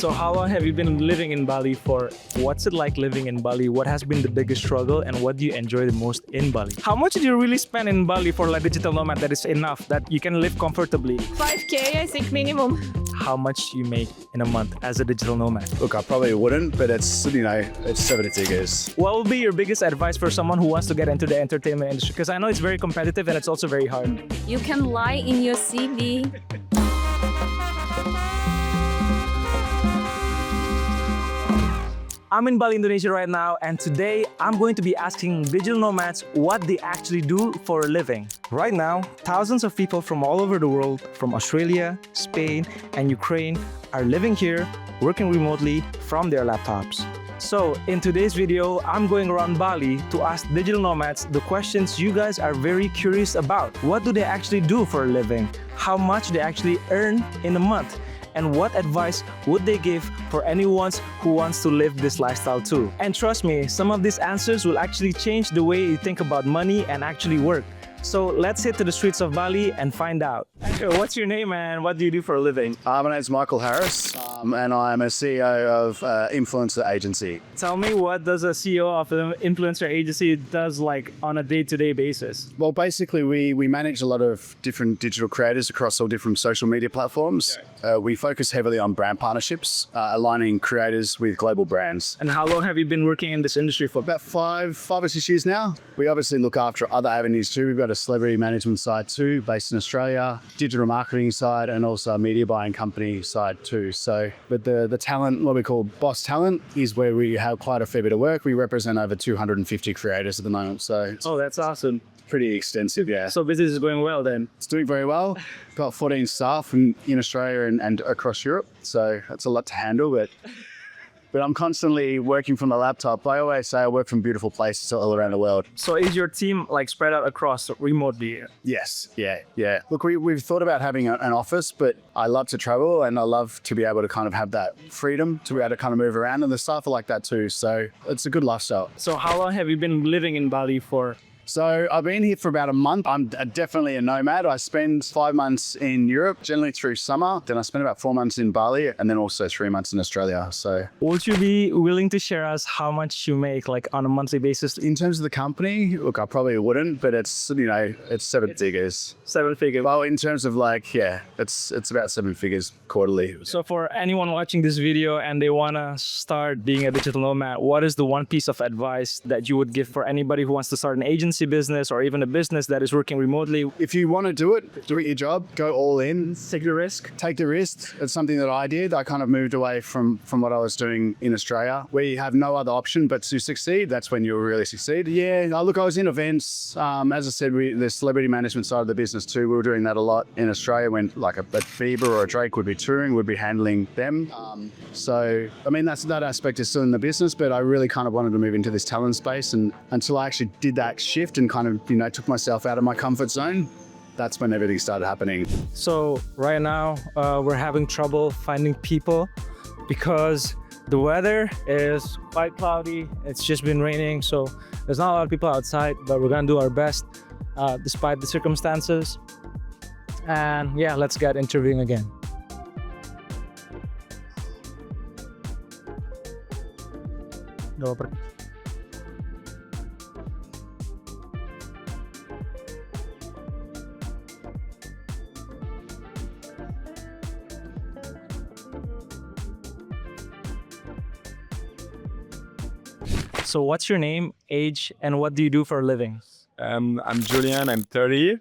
So how long have you been living in Bali for? What's it like living in Bali? What has been the biggest struggle and what do you enjoy the most in Bali? How much did you really spend in Bali for like digital nomad that is enough that you can live comfortably? 5K, I think, minimum. How much you make in a month as a digital nomad? Look, I probably wouldn't, but it's 7 figures. What will be your biggest advice for someone who wants to get into the entertainment industry? Because I know it's very competitive and it's also very hard. You can lie in your CV. I'm in Bali, Indonesia right now, and today I'm going to be asking digital nomads what they actually do for a living. Right now, thousands of people from all over the world, from Australia, Spain, and Ukraine, are living here, working remotely from their laptops. So, in today's video, I'm going around Bali to ask digital nomads the questions you guys are very curious about. What do they actually do for a living? How much they actually earn in a month? And what advice would they give for anyone who wants to live this lifestyle too? And trust me, some of these answers will actually change the way you think about money and actually work. So let's hit to the streets of Bali and find out. What's your name and what do you do for a living? My name's Michael Harris, and I'm a CEO of Influencer Agency. Tell me, what does a CEO of an influencer agency does like on a day-to-day basis? Well, basically, we manage a lot of different digital creators across all different social media platforms. We focus heavily on brand partnerships, aligning creators with global brands. And how long have you been working in this industry for? About five or 6 years now. We obviously look after other avenues too. We've got a celebrity management side too, based in Australia, digital marketing side, and also a media buying company side too. So, but the talent, what we call boss talent, is where we have quite a fair bit of work. We represent over 250 creators at the moment. So it's that's awesome. pretty extensive, yeah. So business is going well then? It's doing very well. Got 14 staff in Australia and across Europe. So that's a lot to handle, but I'm constantly working from the laptop. I always say I work from beautiful places all around the world. So is your team like spread out across remotely? Yes, yeah. Look, we've thought about having an office, but I love to travel and I love to be able to kind of have that freedom to be able to kind of move around, and the staff are like that too. So it's a good lifestyle. So how long have you been living in Bali for? So I've been here for about a month. I'm definitely a nomad. I spend 5 months in Europe, generally through summer. Then I spend about 4 months in Bali and then also 3 months in Australia. So would you be willing to share us how much you make like on a monthly basis? In terms of the company, look, I probably wouldn't, but it's 7 figures. 7 figures. Well, in terms of like, yeah, it's about 7 figures quarterly. So for anyone watching this video and they want to start being a digital nomad, what is the one piece of advice that you would give for anybody who wants to start an agency business or even a business that is working remotely? If you want to do it your job, go all in. Take the risk. Take the risk. It's something that I did. I kind of moved away from what I was doing in Australia, where you have no other option but to succeed. That's when you'll really succeed. Yeah, look, I was in events. As I said, the celebrity management side of the business too, we were doing that a lot in Australia when like a Bieber or a Drake would be touring, we'd be handling them. So, I mean, that aspect is still in the business, but I really kind of wanted to move into this talent space, and until I actually did that shift and kind of, took myself out of my comfort zone, that's when everything started happening. So right now, we're having trouble finding people because the weather is quite cloudy. It's just been raining, so there's not a lot of people outside, but we're gonna do our best despite the circumstances. And yeah, let's get interviewing again. No. So what's your name, age, and what do you do for a living? I'm Julien, I'm 30,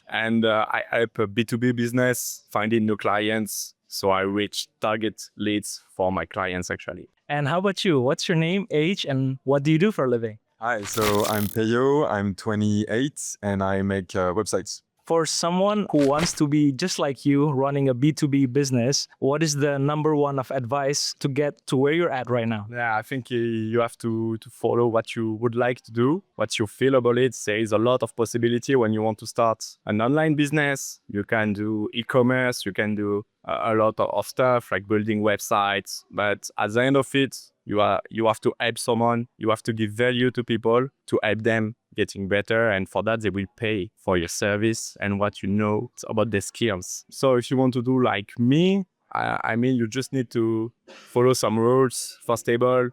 and I help a B2B business finding new clients. So I reach target leads for my clients actually. And how about you? What's your name, age, and what do you do for a living? Hi, so I'm Peyo, I'm 28, and I make websites. For someone who wants to be just like you, running a B2B business, what is the number one of advice to get to where you're at right now? Yeah, I think you have to follow what you would like to do, what you feel about it. There is a lot of possibility when you want to start an online business. You can do e-commerce, you can do a lot of stuff like building websites. But at the end of it, you have to help someone, you have to give value to people to help them getting better, and for that they will pay for your service and what you know about the skills. So if you want to do like me, I mean, you just need to follow some rules. First of all,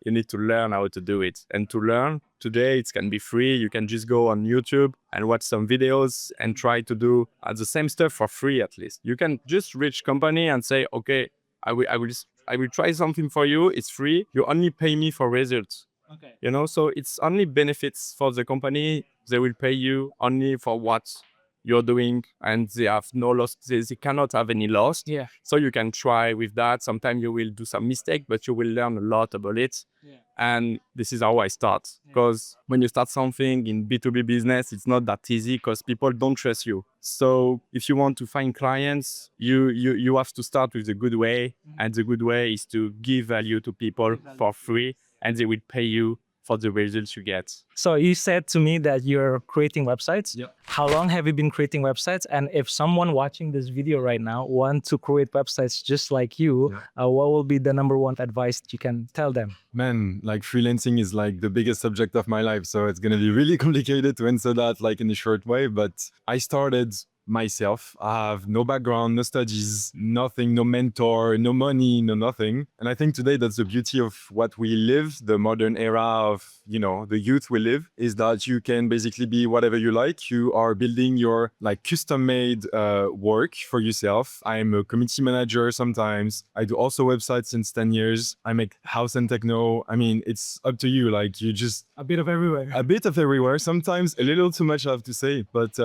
you need to learn how to do it. And to learn today, it can be free. You can just go on YouTube and watch some videos and try to do the same stuff for free at least. You can just reach company and say, okay, I will try something for you. It's free. You only pay me for results. Okay. You know, so it's only benefits for the company. They will pay you only for what you're doing, and they have no loss. They cannot have any loss. Yeah. So you can try with that. Sometimes you will do some mistake, but you will learn a lot about it. Yeah. And this is how I start. Because when you start something in B2B business, it's not that easy because people don't trust you. So if you want to find clients, you have to start with the good way. And the good way is to give value to people for free, and they will pay you for the results you get. So you said to me that you're creating websites. Yep. How long have you been creating websites? And if someone watching this video right now wants to create websites just like you, what will be the number one advice you can tell them? Man, like freelancing is like the biggest subject of my life. So it's going to be really complicated to answer that like in a short way. But I started myself. I have no background, no studies, nothing, no mentor, no money, no nothing. And I think today that's the beauty of what we live, the modern era of, you know, the youth we live, is that you can basically be whatever you like. You are building your like custom made work for yourself. I'm a community manager sometimes. I do also websites since 10 years. I make house and techno. I mean, it's up to you. Like you just A bit of everywhere. a bit of everywhere, sometimes a little too much, I have to say, but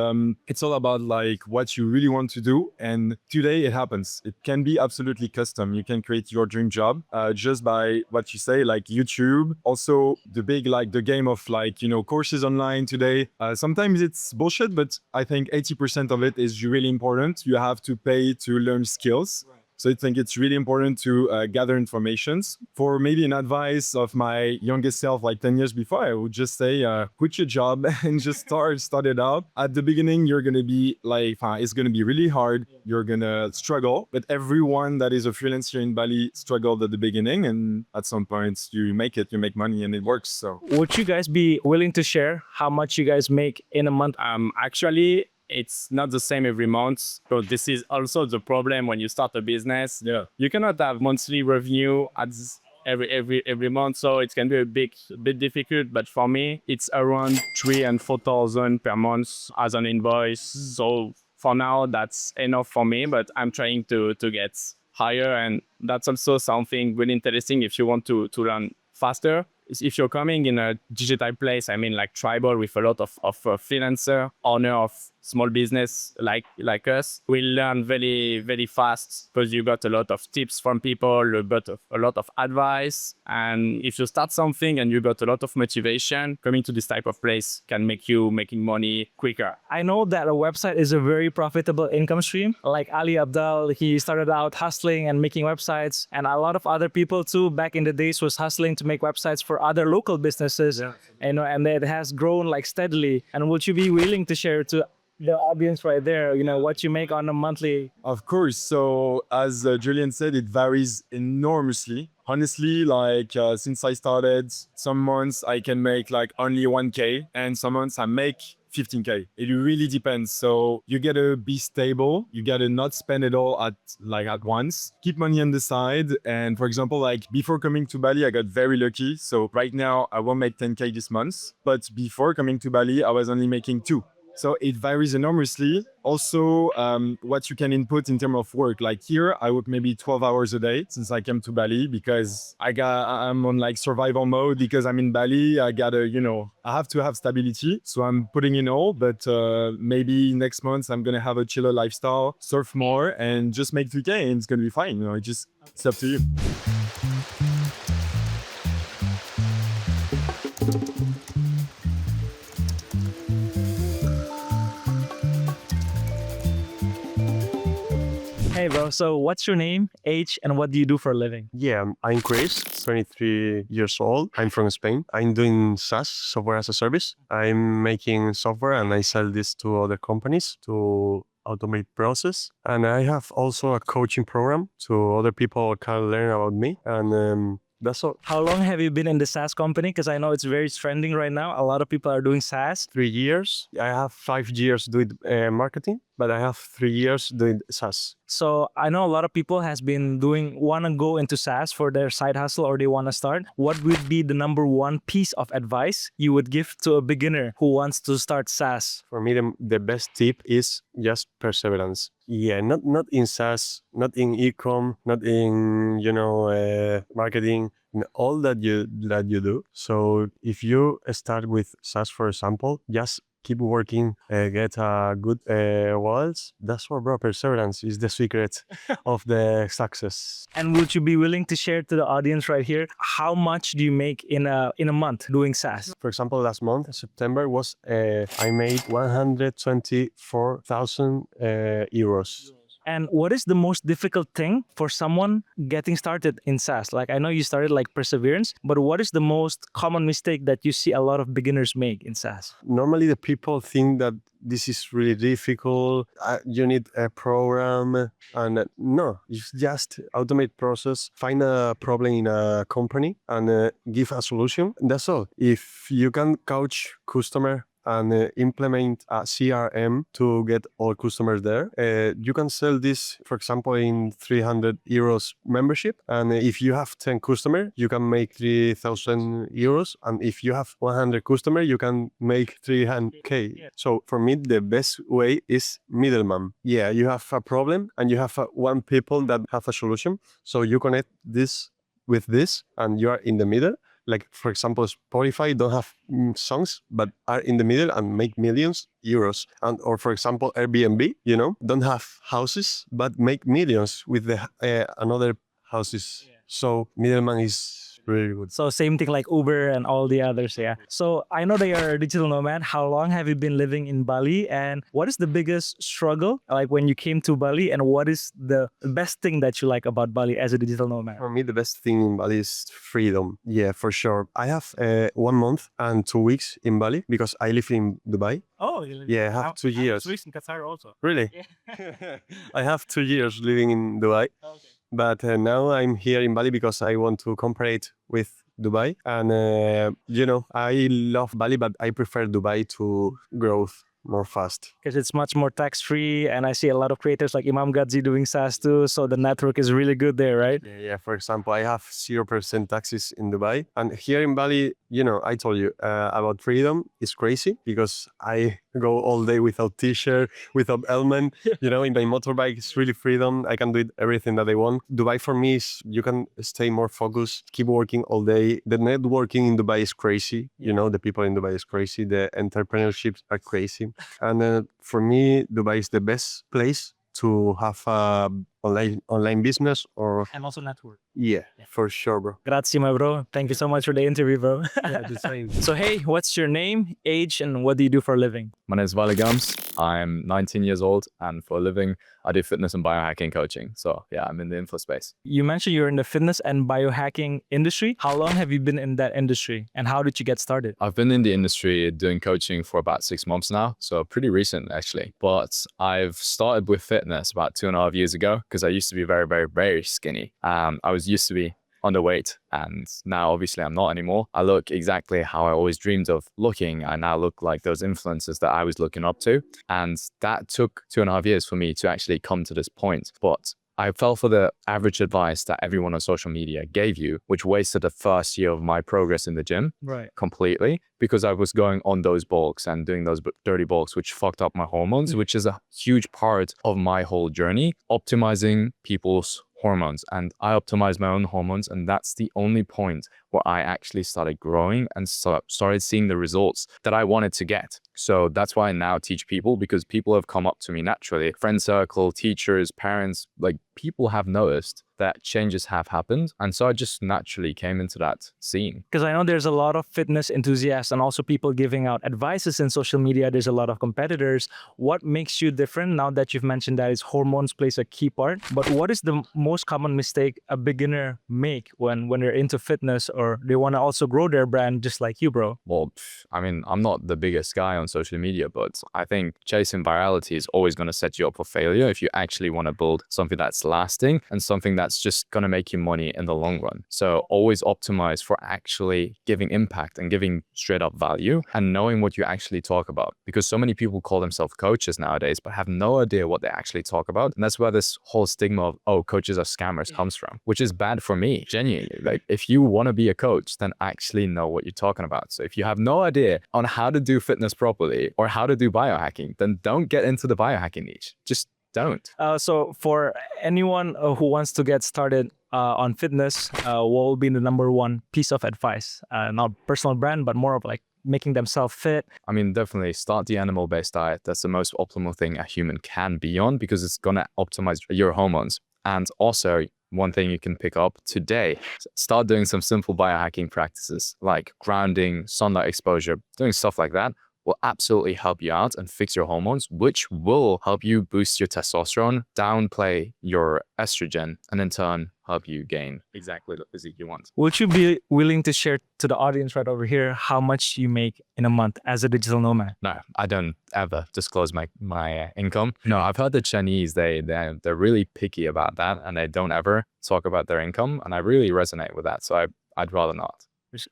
it's all about like what you really want to do. And today it happens. It can be absolutely custom. You can create your dream job just by what you say, like YouTube. Also the big, like the game of like, you know, courses online today. Sometimes it's bullshit, but I think 80% of it is really important. You have to pay to learn skills. So I think it's really important to gather informations. For maybe an advice of my youngest self, like 10 years before, I would just say, quit your job and just start it out. At the beginning, you're going to be like, it's going to be really hard. You're going to struggle. But everyone that is a freelancer in Bali struggled at the beginning. And at some point you make it, you make money and it works. So Would you guys be willing to share how much you guys make in a month? Actually, it's not the same every month. So this is also the problem when you start a business. yeah. You cannot have monthly revenue at every month, so it can be a bit difficult. But for me, it's around 3,000 and 4,000 per month as an invoice. So for now, that's enough for me. But I'm trying to get higher, and that's also something really interesting if you want to learn faster. If you're coming in a digital place, I mean like tribal with a lot of freelancer, owner of small business like us, we learn very, very fast because you got a lot of tips from people, a lot of advice. And if you start something and you got a lot of motivation, coming to this type of place can make you making money quicker. I know that a website is a very profitable income stream. Like Ali Abdal, he started out hustling and making websites. And a lot of other people too, back in the days, was hustling to make websites for other local businesses. Yeah. And it has grown like steadily. And would you be willing to share to the audience right there, what you make on a monthly? Of course. So as Julien said, it varies enormously. Honestly, like since I started, some months I can make like only 1K and some months I make 15K. It really depends. So you gotta be stable. You gotta not spend it all at once. Keep money on the side. And for example, like before coming to Bali, I got very lucky. So right now I won't make 10K this month, but before coming to Bali, I was only making 2. So it varies enormously. Also, what you can input in terms of work. Like here, I work maybe 12 hours a day since I came to Bali because I'm on like survival mode because I'm in Bali. I have to have stability. So I'm putting in all, but maybe next month I'm going to have a chiller lifestyle, surf more and just make 3K and it's going to be fine. It's up to you. Hey bro, so what's your name, age, and what do you do for a living? Yeah, I'm Chris, 23 years old. I'm from Spain. I'm doing SaaS, software as a service. I'm making software and I sell this to other companies to automate process. And I have also a coaching program so other people can learn about me. And that's all. How long have you been in the SaaS company? Because I know it's very trending right now. A lot of people are doing SaaS. 3 years. I have 5 years doing marketing. but I have 3 years doing SaaS. So I know a lot of people has been want to go into SaaS for their side hustle or they want to start. What would be the number one piece of advice you would give to a beginner who wants to start SaaS? For me, the best tip is just perseverance. Yeah, not in SaaS, not in e-com, not in marketing, in all that you do. So if you start with SaaS, for example, just keep working, get a good walls. That's what, bro. Perseverance is the secret of the success. And would you be willing to share to the audience right here how much do you make in a month doing SaaS? For example, last month, September was I made 124,000 euros. And what is the most difficult thing for someone getting started in SaaS? Like I know you started like perseverance, but what is the most common mistake that you see a lot of beginners make in SaaS? Normally, the people think that this is really difficult. You need a program, and no, it's just automate process. Find a problem in a company and give a solution. That's all. If you can coach customer and implement a CRM to get all customers there. You can sell this, for example, in 300 euros membership. And if you have 10 customers, you can make 3,000 euros. And if you have 100 customers, you can make 300K. So for me, the best way is middleman. Yeah, you have a problem and you have one people that have a solution. So you connect this with this and you are in the middle. Like, for example, Spotify don't have songs, but are in the middle and make millions euros. And or for example, Airbnb, don't have houses, but make millions with the another houses. Yeah. So middleman is really good. So same thing like Uber and all the others, yeah. So I know that you're a digital nomad. How long have you been living in Bali? And what is the biggest struggle, like when you came to Bali? And what is the best thing that you like about Bali as a digital nomad? For me, the best thing in Bali is freedom. Yeah, for sure. I have 1 month and 2 weeks in Bali because I live in Dubai. Oh, yeah, I have 2 years. 2 weeks in Qatar also. Really? Yeah. I have 2 years living in Dubai. Okay. But now I'm here in Bali because I want to compare with Dubai. And, I love Bali, but I prefer Dubai to growth more fast. Because it's much more tax-free. And I see a lot of creators like Imam Gadzi doing SaaS too. So the network is really good there, right? Yeah. For example, I have 0% taxes in Dubai. And here in Bali, I told you about freedom is crazy because I go all day without t-shirt, without helmet. In my motorbike, it's really freedom. I can do everything that I want. Dubai for me is you can stay more focused, keep working all day. The networking in Dubai is crazy. The people in Dubai is crazy. The entrepreneurships are crazy. And for me, Dubai is the best place to have a online business and also network. Yeah, for sure, bro. Grazie, my bro. Thank you so much for the interview, bro. Yeah, the same. So hey, what's your name, age, and what do you do for a living? My name is Valle. I'm 19 years old, and for a living, I do fitness and biohacking coaching. So yeah, I'm in the info space. You mentioned you're in the fitness and biohacking industry. How long have you been in that industry, and how did you get started? I've been in the industry doing coaching for about 6 months now, so pretty recent actually. But I've started with fitness about 2.5 years ago because I used to be very, very, very skinny. I was used to be underweight, and now obviously I'm not anymore. I look exactly how I always dreamed of looking. I now look like those influencers that I was looking up to, and that took 2.5 years for me to actually come to this point. But I fell for the average advice that everyone on social media gave you, which wasted the first year of my progress in the gym completely, because I was going on those bulks and doing those dirty bulks, which fucked up my hormones, which is a huge part of my whole journey, optimizing people's hormones. And I optimized my own hormones, and that's the only point where I actually started growing and started seeing the results that I wanted to get. So that's why I now teach people, because people have come up to me naturally. Friend circle, teachers, parents, like people have noticed that changes have happened. And so I just naturally came into that scene. Because I know there's a lot of fitness enthusiasts and also people giving out advices in social media. There's a lot of competitors. What makes you different now that you've mentioned that is hormones plays a key part? But what is the most common mistake a beginner make when they're into fitness or they want to also grow their brand just like you, bro? Well, I mean, I'm not the biggest guy on social media, but I think chasing virality is always going to set you up for failure if you actually want to build something that's lasting and something that that's just going to make you money in the long run. So always optimize for actually giving impact and giving straight up value and knowing what you actually talk about. Because so many people call themselves coaches nowadays, but have no idea what they actually talk about. And that's where this whole stigma of, oh, coaches are scammers comes from, which is bad for me, genuinely. Like, if you want to be a coach, then actually know what you're talking about. So if you have no idea on how to do fitness properly or how to do biohacking, then don't get into the biohacking niche. Just don't. So for anyone who wants to get started on fitness, what will be the number one piece of advice? Not personal brand, but more of like making themselves fit. I mean, definitely start the animal-based diet. That's the most optimal thing a human can be on because it's going to optimize your hormones. And also, one thing you can pick up today, start doing some simple biohacking practices like grounding, sunlight exposure, doing stuff like that will absolutely help you out and fix your hormones, which will help you boost your testosterone, downplay your estrogen, and in turn help you gain exactly the physique you want. Would you be willing to share to the audience right over here how much you make in a month as a digital nomad? No, I don't ever disclose my income. No, I've heard the Chinese, they're really picky about that and they don't ever talk about their income. And I really resonate with that. So I'd rather not.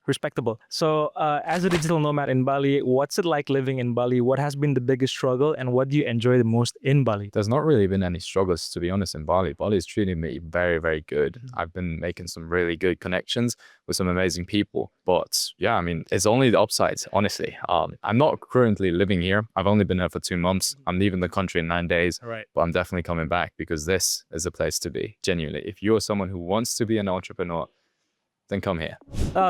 Respectable. So as a digital nomad in Bali, what's it like living in Bali? What has been the biggest struggle and what do you enjoy the most in Bali? There's not really been any struggles, to be honest, in Bali. Bali is treating me very, very good. I've been making some really good connections with some amazing people. But yeah, I mean, it's only the upsides, honestly. I'm not currently living here. I've only been here for 2 months. I'm leaving the country in 9 days, Right. but I'm definitely coming back because this is the place to be, genuinely. If you're someone who wants to be an entrepreneur, then come here.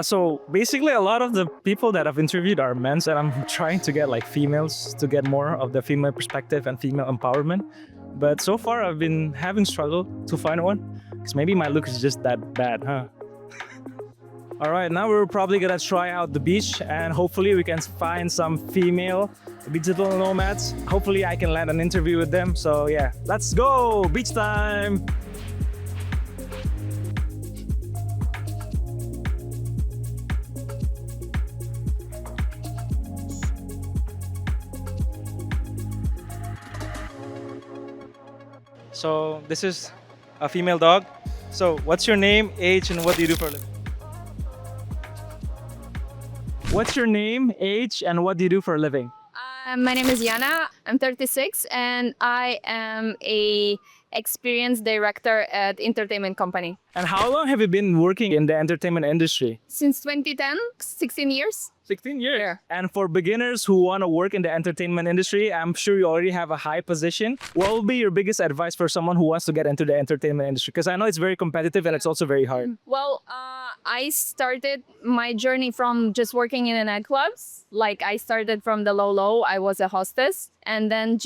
So basically a lot of the people that I've interviewed are men, and I'm trying to get like females to get more of the female perspective and female empowerment. But so far I've been having struggle to find one because maybe my look is just that bad, huh? All right, now we're probably gonna try out the beach and hopefully we can find some female digital nomads. Hopefully I can land an interview with them. So yeah, let's go, beach time. So this is a female dog. So what's your name, age, and what do you do for a living? What's your name, age, and what do you do for a living? My name is Yana. I'm 36 and I am a experienced director at entertainment company. And how long have you been working in the entertainment industry? Since 2010, 16 years. 16 years. Yeah. And for beginners who want to work in the entertainment industry, I'm sure you already have a high position. What will be your biggest advice for someone who wants to get into the entertainment industry? Because I know it's very competitive and it's also very hard. Well, I started my journey from just working in the nightclubs. Like I started from the low. I was a hostess and then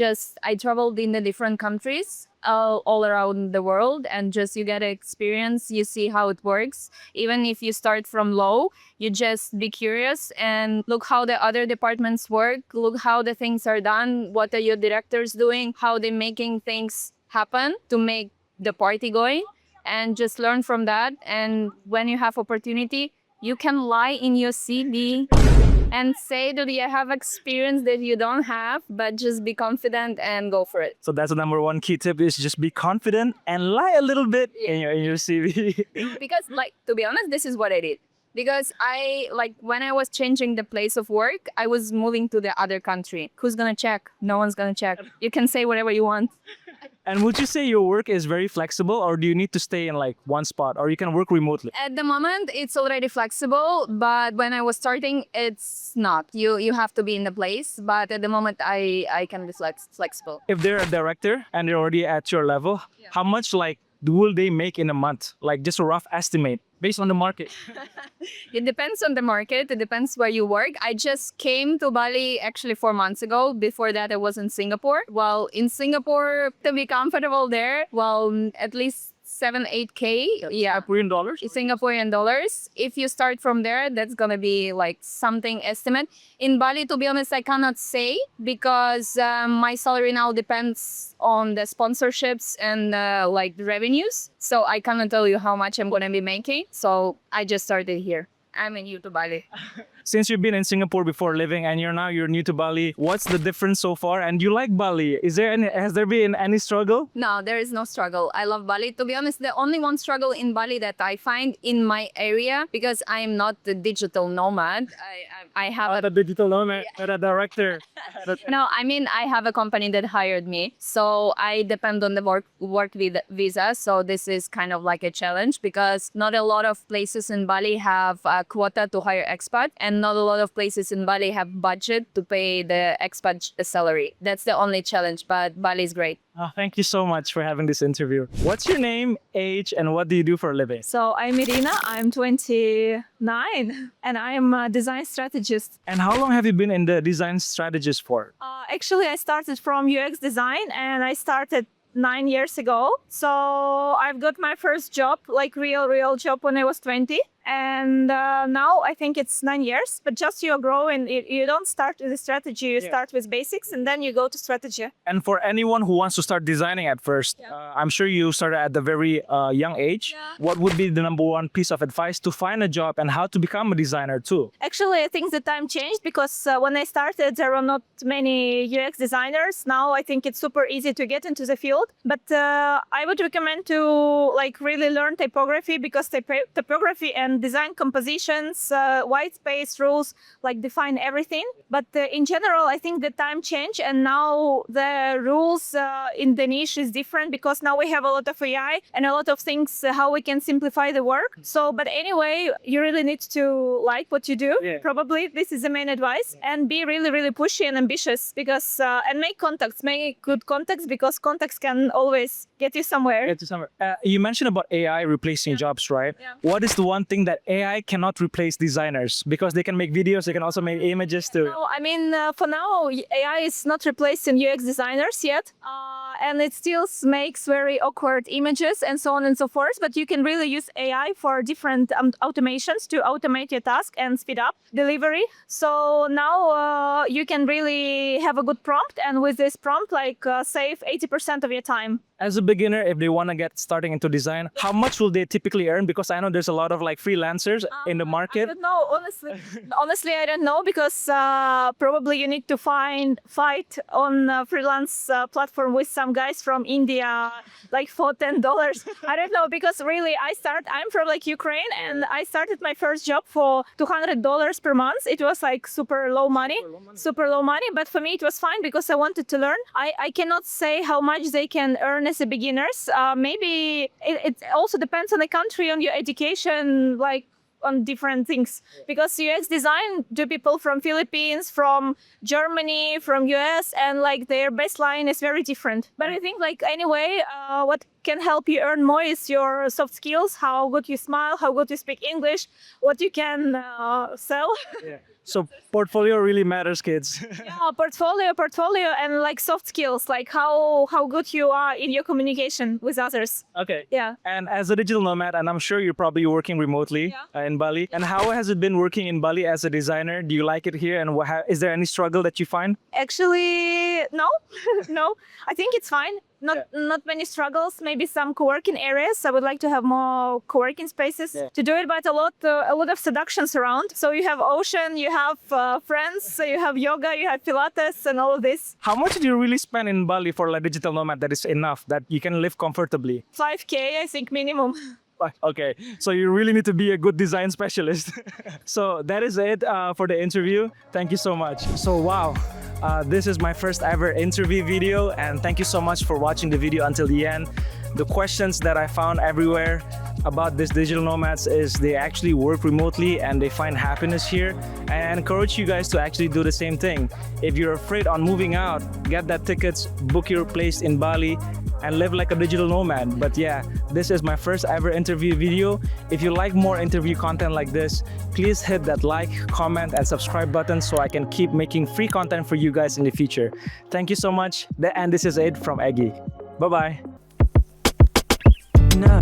I traveled in the different countries all around the world and just you get experience, you see how it works. Even if you start from low, you just be curious and look how the other departments work, look how the things are done, what are your directors doing, how they're making things happen to make the party going, and just learn from that. And when you have opportunity, you can lie in your CV and say that you have experience that you don't have, but just be confident and go for it. So that's the number one key tip is just be confident and lie a little bit in your CV. Because to be honest, this is what I did. Because when I was changing the place of work, I was moving to the other country. Who's gonna check? No one's gonna check. You can say whatever you want. And would you say your work is very flexible or do you need to stay in one spot or you can work remotely? At the moment, it's already flexible, but when I was starting, it's not. You have to be in the place, but at the moment, I can be flexible. If they're a director and they're already at your level, how much will they make in a month? Just a rough estimate based on the market. It depends on the market. It depends where you work. I just came to Bali actually 4 months ago. Before that, I was in Singapore. Well, in Singapore, to be comfortable there, at least 7-8K. Yeah. Singaporean dollars? Singaporean dollars. If you start from there, that's gonna be something estimate. In Bali, to be honest, I cannot say because my salary now depends on the sponsorships and the revenues. So I cannot tell you how much I'm gonna be making. So I just started here. I'm new to Bali. since you've been in Singapore before living and you're new to Bali, what's the difference so far? And you like Bali? Has there been any struggle? No, there is no struggle. I love Bali. To be honest, the only one struggle in Bali that I find in my area, because I'm not the digital nomad. I have The digital nomad, a director. No, I mean, I have a company that hired me. So I depend on the work visa. So this is kind of like a challenge because not a lot of places in Bali have a quota to hire expat, and not a lot of places in Bali have budget to pay the expat salary. That's the only challenge, but Bali is great. Oh, thank you so much for having this interview. What's your name, age, and what do you do for a living? So I'm Iryna, I'm 29 and I'm a design strategist. And how long have you been in the design strategist for? Actually, I started from UX design and I started 9 years ago. So I've got my first job, like real job when I was 20. And now I think it's 9 years, but just you're growing. You don't start with the strategy, you start with basics and then you go to strategy. And for anyone who wants to start designing at first, I'm sure you started at a very young age. What would be the number one piece of advice to find a job and how to become a designer too? Actually, I think the time changed because when I started, there were not many UX designers. Now I think it's super easy to get into the field. But I would recommend to like really learn typography because typography and design compositions, white space rules, like define everything. But in general, I think the time changed and now the rules in the niche is different because now we have a lot of AI and a lot of things how we can simplify the work. So, but anyway, you really need to like what you do. Probably this is the main advice, and be really pushy and ambitious because and make good contacts because contacts can always get you somewhere. You mentioned about AI replacing jobs, right? What is the one thing that AI cannot replace designers? Because they can make videos, they can also make images too. No, I mean, for now, AI is not replacing UX designers yet. And it still makes very awkward images and so on and so forth. But you can really use AI for different automations to automate your task and speed up delivery. So now you can really have a good prompt. And with this prompt, like save 80% of your time. As a beginner, if they want to get starting into design, how much will they typically earn? Because I know there's a lot of like freelancers in the market. I don't know, honestly. Honestly, I don't know because probably you need to fight on a freelance platform with some guys from India, like for $10. I don't know because really I'm from like Ukraine and I started my first job for $200 per month. It was like super low money. But for me it was fine because I wanted to learn. I cannot say how much they can earn as a beginners. Maybe it also depends on the country, on your education, like on different things. Because UX design do people from Philippines, from Germany, from US, and like their baseline is very different. But I think like anyway, what can help you earn more is your soft skills, how good you smile, how good you speak English, what you can sell. So portfolio really matters, kids. Portfolio and like soft skills, like how good you are in your communication with others. Okay. Yeah. And as a digital nomad, and I'm sure you're probably working remotely in Bali. And how has it been working in Bali as a designer? Do you like it here? And is there any struggle that you find? Actually, no. No. I think it's fine. Not many struggles, maybe some co-working areas. I would like to have more co-working spaces to do it, but a lot of seductions around. So you have ocean, you have friends, you have yoga, you have Pilates and all of this. How much do you really spend in Bali for a digital nomad that is enough, that you can live comfortably? 5K, I think, minimum. Okay, so you really need to be a good design specialist. So that is it for the interview. Thank you so much. So wow, this is my first ever interview video, and thank you so much for watching the video until the end. The questions that I found everywhere about these digital nomads is they actually work remotely and they find happiness here. And I encourage you guys to actually do the same thing. If you're afraid on moving out, get that tickets, book your place in Bali, and live like a digital nomad. But yeah, this is my first ever interview video. If you like more interview content like this, please hit that like, comment, and subscribe button so I can keep making free content for you guys in the future. Thank you so much. And this is Ed from Eggy. Bye-bye. No.